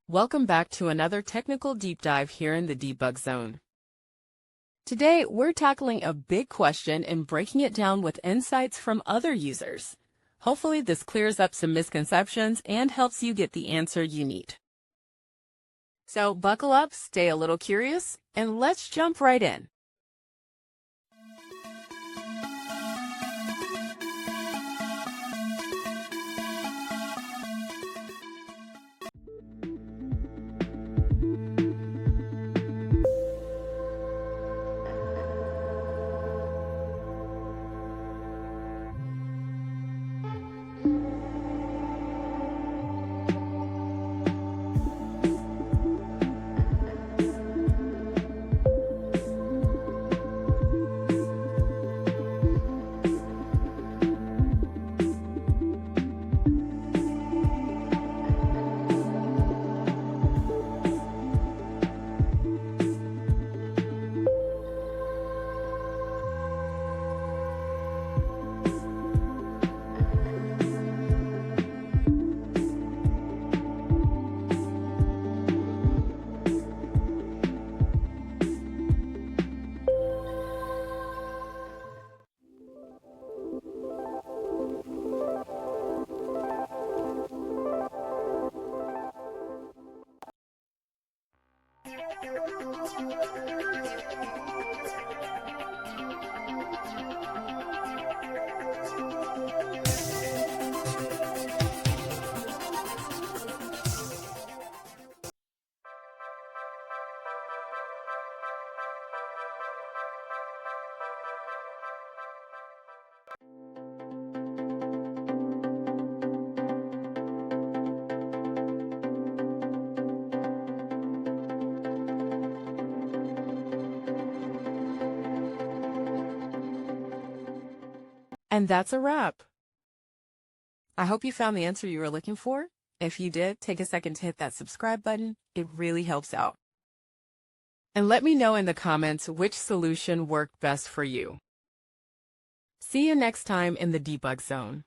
Welcome back to another technical deep dive here in the debug zone. Today, we're tackling a big question and breaking it down with insights from other users. Hopefully, this clears up some misconceptions and helps you get the answer you need. So buckle up, stay a little curious, and let's jump right in. And that's a wrap. I hope you found the answer you were looking for. If you did, take a second to hit that subscribe button. It really helps out. And let me know in the comments which solution worked best for you. See you next time in the debug zone.